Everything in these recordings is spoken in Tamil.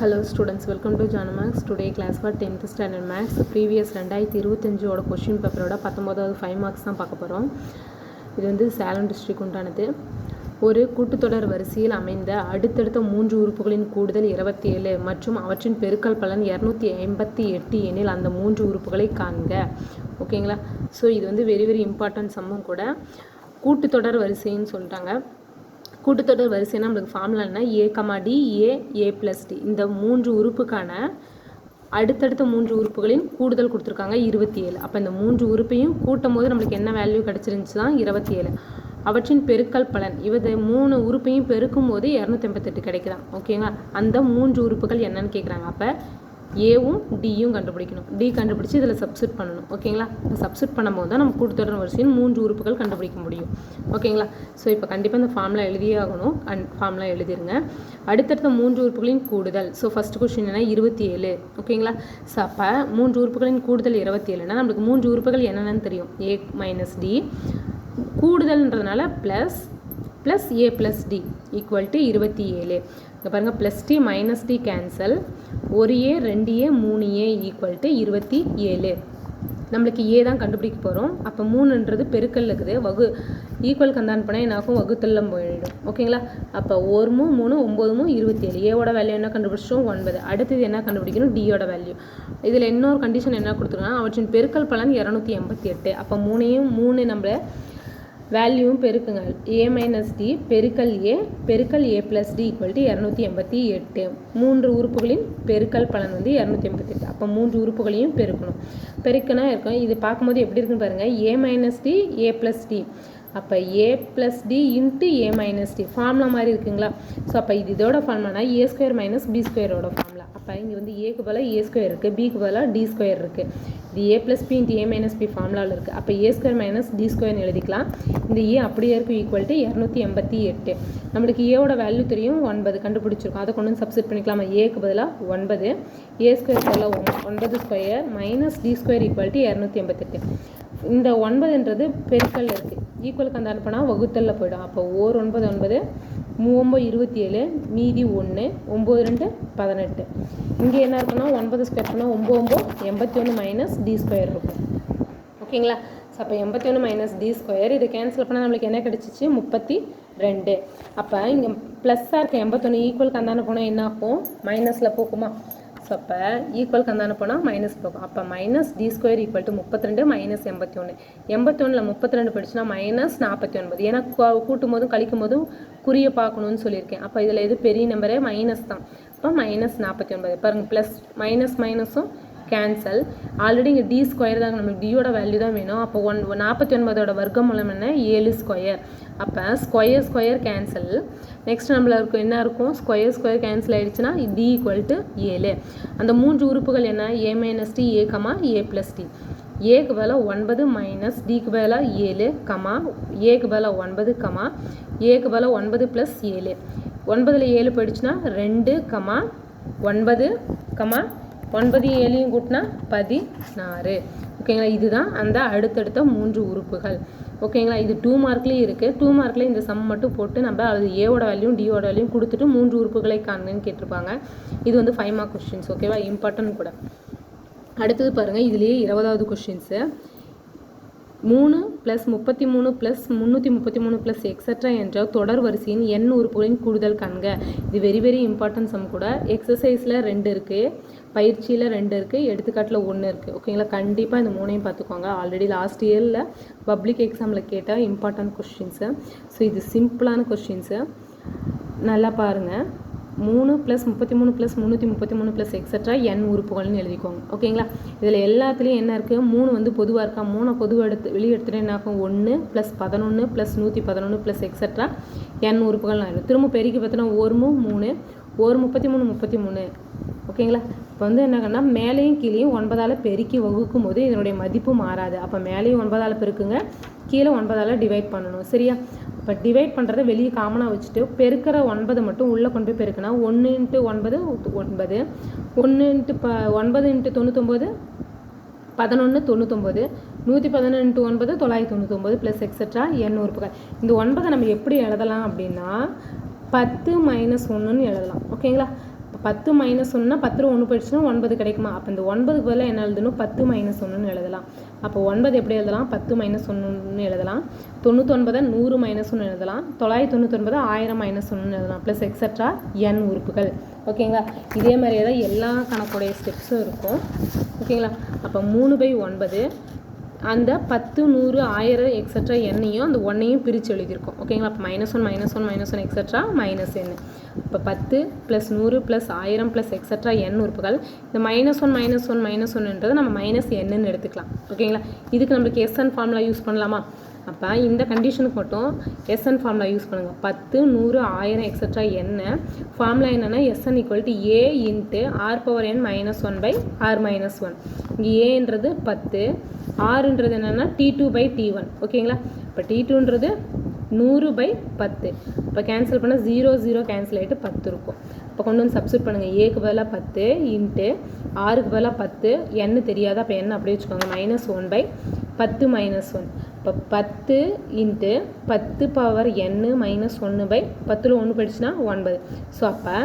Hello students, welcome to Jana Max. Today class for 10th standard Max. Previous 2025 ஓட question paper ஓட 19வது 5 marks தான் பார்க்க போகிறோம். இது வந்து சேலம் டிஸ்ட்ரிக்ட் உண்டானது. ஒரு கூட்டுத்தொடர் வரிசையில் அமைந்த அடுத்தடுத்த 3 உறுப்புகளின் கூடுதல் 27 மற்றும் அவற்றின் பெருக்கல் பலன் 258 எனில் அந்த 3 உறுப்புகளை காண்க. ஓகேங்களா? ஸோ இது வந்து வெரி இம்பார்ட்டன்ட் சம்மும் கூட. கூட்டுத்தொடர் வரிசைன்னு சொல்லிட்டாங்க. கூட்டுத்தொடர் வரிசைனா நம்மளுக்கு ஃபார்முலா என்ன, A, D, A + D. இந்த 3 உறுப்புக்கான அடுத்தடுத்த 3 உறுப்புகளின் கூடுதல் கொடுத்துருக்காங்க 27. அப்போ இந்த 3 உறுப்பையும் கூட்டும் போது நம்மளுக்கு என்ன வேல்யூ கிடச்சிருந்துச்சு தான் 27. அவற்றின் பெருக்கல் பலன் இவதை 3 உறுப்பையும் பெருக்கும் போது 258 கிடைக்குதான். ஓகேங்களா? அந்த 3 உறுப்புகள் என்னன்னு கேட்குறாங்க. அப்போ ஏவும் டியும் கண்டுபிடிக்கணும். டி கண்டுபிடிச்சி இதில் சப்ஸ்டிட் பண்ணணும். ஓகேங்களா? இப்போ சப்ஸ்டிட் பண்ணும்போது தான் நம்ம கூட்டுத்தொடர் வரிசையின் 3 உறுப்புகள் கண்டுபிடிக்க முடியும். ஓகேங்களா? ஸோ இப்போ கண்டிப்பாக இந்த ஃபார்முலா எழுதியே ஆகணும். ஃபார்முலா எழுதிருங்க. அடுத்தடுத்த 3 உறுப்புகளின் கூடுதல். ஸோ ஃபஸ்ட் கொஸ்டின் என்ன, 27. ஓகேங்களா? ஸோ அப்போ 3 உறுப்புகளின் கூடுதல் 27னா நம்மளுக்கு 3 உறுப்புகள் என்னென்னு தெரியும். A - D கூடுதல்ன்றதுனால ப்ளஸ் A + D = 27. இங்கே பாருங்கள், +T - D cancel. 1A 2A 3A = 27. நம்மளுக்கு ஏ தான் கண்டுபிடிக்க போகிறோம். அப்போ 3ன்றது பெருக்கல் இருக்குது. ஈக்குவல் கந்தான பண்ணால் என்னாகும், வகுத்தெல்லாம் போயிடும். ஓகேங்களா? அப்போ 1 3 9 27. ஏவோட வேல்யூ என்ன கண்டுபிடிச்சோம், 9. அடுத்தது என்ன கண்டுபிடிக்கணும், டியோட வேல்யூ. இதில் இன்னொரு கண்டிஷன் என்ன கொடுத்துருக்காங்க, அவற்றின் பெருக்கல் பலன் 288. அப்போ 3 நம்ம வேல்யூவும் பெருக்குங்க. A - D பெருக்கல் A பெருக்கல் A + D = 288. 3 உறுப்புகளின் பெருக்கல் பலன் வந்து 288. அப்போ 3 உறுப்புகளையும் பெருக்கணும். பெருக்கினா இருக்கும். இது பார்க்கும்போது எப்படி இருக்குன்னு பாருங்கள். A - D A + D. அப்போ A + D × A - D formula மாதிரி இருக்குங்களா? ஸோ அப்போ இதோட ஃபார்முலானா A² - B² ஃபார்முலா. அப்போ இங்கே வந்து ஏக்கு பதிலாக A² இருக்குது, பிக்கு பதிலாக D² இருக்குது. இது A + B × A - B ஃபார்முலாவில் இருக்குது. அப்போ A² - D² எழுதிக்கலாம். இந்த ஏ அப்படியே இருக்கும், = 288. நம்மளுக்கு ஏவோட வேல்யூ தெரியும், 9 கண்டுபிடிச்சிருக்கோம். அதை கொண்டு வந்து சப்ஸ்டிட் பண்ணிக்கலாமா. ஏக்கு பதிலாக 9, A² பதிலாக 9² - D² = 288. இந்த 9ன்றது பெருக்கல் இருக்குது. ஈக்குவலுக்கு அந்த அனுப்பினா வகுத்தலில் போய்டும். அப்போ 9 9 3 27 மீதி 1 9 2 18. இங்கே என்ன இருக்குன்னா 9² பண்ணால் 9 81 - D² இருக்கும். ஓகேங்களா? ஸோ அப்போ 81 - D². இதை கேன்சல் பண்ணால் நம்மளுக்கு என்ன கிடச்சிச்சு, 32. அப்போ இங்கே ப்ளஸ்ஸாக இருக்க 81 ஈக்குவலுக்கு அந்தான போனால் என்ன ஆகும், மைனஸில் போக்குமா. ஸோ அப்போ ஈக்குவலுக்கு அந்தான போனால் மைனஸ் போகும். அப்போ -D² = 32 - 81. 81ல் 32 போயிடுச்சுன்னா -49. ஏன்னா கூட்டும் போதும் கழிக்கும் போதும் குறிய பார்க்கணும்னு சொல்லியிருக்கேன். அப்போ இதில் எது பெரிய நம்பரே மைனஸ் தான். அப்போ -49. பாருங்கள், ப்ளஸ் மைனஸும் கேன்சல். ஆல்ரெடி இங்கே D² தான், நம்மளுக்கு டியோட வேல்யூ தான் வேணும். அப்போ 49ஓட வர்க்கமூலம் என்ன, 7². அப்போ ஸ்கொயர் கேன்சல். நெக்ஸ்ட் நம்மளுக்கு என்ன இருக்கும், ஸ்கொயர் கேன்சல் ஆகிடுச்சுன்னா D = 7. அந்த 3 உறுப்புகள் என்ன, A - D A, A + D. ஏக்கு பதிலாக 9 - Dக்கு பதிலாக 7, ஏக்கு பதிலாக 9, ஏக்கு பதிலாக 9 + 7. 9ல் 7 போயிடுச்சுன்னா 2, 9, 9 7 கூட்டினா 16. ஓகேங்களா? இதுதான் அந்த அடுத்தடுத்த 3 உறுப்புகள். ஓகேங்களா? இது 2 மார்க்லேயும் இருக்குது. 2 மார்க்கில் இந்த சம் மட்டும் போட்டு நம்ம அது ஏவோட வேல்யூ டியோட வேல்யூ கொடுத்துட்டு 3 உறுப்புகளை காணுன்னு கேட்டிருப்பாங்க. இது வந்து 5 மார்க் கொஸ்டின்ஸ். ஓகேவா? இம்பார்ட்டன்ட் கூட. அடுத்தது பாருங்கள், இதுலேயே 20வது கொஸ்டின்ஸு. 3 + 33 + 333 + எக்ஸட்ரா என்ற தொடர் வரிசையின் n உறுப்புகளின் கூடுதல் காண்க. இது வெரி இம்பார்ட்டன்ட் சம் கூட. எக்ஸசைஸில் 2 இருக்குது, பயிற்சியில் 2 இருக்குது, எடுத்துக்காட்டில் 1 இருக்குது. ஓகேங்களா? கண்டிப்பாக இந்த 3ஐயும் பார்த்துக்கோங்க. ஆல்ரெடி லாஸ்ட் இயரில் பப்ளிக் எக்ஸாமில் கேட்டால் இம்பார்ட்டன்ட் கொஸ்டின்ஸு. ஸோ இது சிம்பிளான கொஸ்டின்ஸு, நல்லா பாருங்கள். 3 + 33 + 333 + எக்ஸட்ரா n உறுப்புகள்னு எழுதிக்கோங்க. ஓகேங்களா? இதில் எல்லாத்துலேயும் என்ன இருக்குது, 3 வந்து பொதுவாக இருக்கா. 3 பொதுவாக வெளியே எடுத்துகிட்டு என்ன ஆகும், 1 + 11 + 111 + எக்ஸட்ரா n உறுப்புகள் ஆகிடும். திரும்ப பெருக்கி பார்த்தோன்னா 1 3 1 33. ஓகேங்களா? இப்போ வந்து என்னங்கன்னா மேலேயும் கீழேயும் 9ஆல் பெருக்கி வகுக்கும் போது இதனுடைய மதிப்பு மாறாது. அப்போ மேலேயும் 9ஆல் பெருக்குங்க, கீழே 9ஆல் டிவைட் பண்ணணும். சரியா? இப்போ டிவைட் பண்ணுறதை வெளியே காமனாக வச்சுட்டு பெருக்கிற 9 மட்டும் உள்ளே கொண்டு போய் பெருக்குனா 1 × 9 9, 1 × 9 × 99 11 99, 111 × 9 999 + எக்ஸட்ரா n உறுப்புகள். இந்த 9 நம்ம எப்படி எழுதலாம் அப்படின்னா 10 - 1ன்னு எழுதலாம். ஓகேங்களா? 10 மைனஸ் 1னா 10 1 போயிடுச்சுன்னா 9 கிடைக்குமா? அப்போ இந்த 9க்கு பதிலாக என்ன எழுதணும்? 10 மைனஸ் 1ன்னு எழுதலாம். அப்போ 9 எப்படி எழுதலாம்? 10 மைனஸ் 1ன்னு எழுதலாம். 99 100 மைனஸ் 1 எழுதலாம். 999 1000 மைனஸ் 1ன்னு எழுதலாம். ப்ளஸ் எக்ஸட்ரா n உறுப்புகள். ஓகேங்களா? இதே மாதிரியே தான் எல்லா கணக்குடைய ஸ்டெப்ஸும் இருக்கும். ஓகேங்களா? அப்போ 3/9 அந்த 10 100 1000 எக்ஸட்ரா எண்ணையும் அந்த ஒன்னையும் பிரித்து எழுதியிருக்கோம். ஓகேங்களா? அப்போ -1 எக்ஸட்ரா -n. இப்போ 10 + 100 + 1000 + எக்ஸட்ரா n உறுப்புகள். இந்த -1 நம்ம -nன்னு எடுத்துக்கலாம். ஓகேங்களா? இதுக்கு நம்மளுக்கு SN ஃபார்முலா யூஸ் பண்ணலாமா? அப்போ இந்த கண்டிஷனுக்கு மட்டும் SN ஃபார்முலா யூஸ் பண்ணுங்கள். 10 100 1000 எக்ஸட்ரா n ஃபார்முலா என்னென்னா SN = A × r⁻n - 1/r-1. இங்கே ஏன்றது 10, ஆறுன்றது என்னென்னா T2/T1. ஓகேங்களா? இப்போ T2ன்றது 100/10. இப்போ கேன்சல் பண்ணால் 0 0 கேன்சல் ஆகிட்டு 10 இருக்கும். இப்போ கொண்டு வந்து சப்ஸ்டிட் பண்ணுங்கள். ஏக்கு பதிலாக 10 × ஆறுக்கு பதிலாக 10, n தெரியாது. அப்போ n அப்படியே வச்சுக்கோங்க. -1/10 - 1. இப்போ 10 × 10⁻n - 1/10ல் 1 போயிடுச்சுன்னா 9. ஸோ அப்போ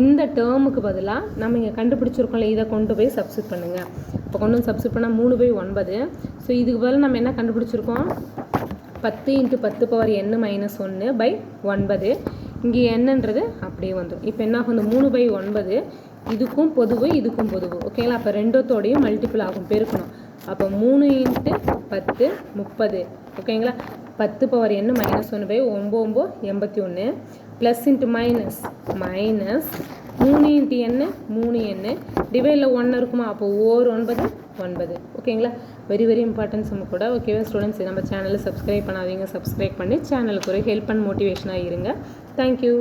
இந்த டேர்முக்கு பதிலாக நம்ம இங்கே கண்டுபிடிச்சிருக்கோம்ல, இதை கொண்டு போய் சப்ஸ்டிட் பண்ணுங்கள். இப்போ கொண்டு வந்து சப்ஸ்டிட் பண்ணால் 3/9. ஸோ இதுக்கு பதிலாக நம்ம என்ன கண்டுபிடிச்சிருக்கோம்? 10 × 10⁻n - 1/9. இங்கே என்னன்றது அப்படியே வந்துடும். இப்போ என்ன ஆகும்? இந்த 3/9 இதுக்கும் பொதுவு இதுக்கும் பொதுவு. ஓகேங்களா? அப்போ ரெண்டத்தோடையும் மல்டிபிள் ஆகும், பெருக்கணும். அப்போ 3 × 10 30. ஓகேங்களா? 10⁻n - 1/9 81 plus into minus 3 × n 3n டிவைடில் 1 இருக்குமா? அப்போ ஓர் 9 9. ஓகேங்களா? வெரி இம்பார்ட்டன்ட் சம் கூட. ஓகேவா ஸ்டூடெண்ட்ஸ்? நம்ம சேனலை சப்ஸ்கிரைப் பண்ணாதீங்க, சப்ஸ்கிரைப் பண்ணி சேனலுக்கு ஒரு ஹெல்ப் அண்ட் மோட்டிவேஷனாக இருங்க. தேங்க்யூ.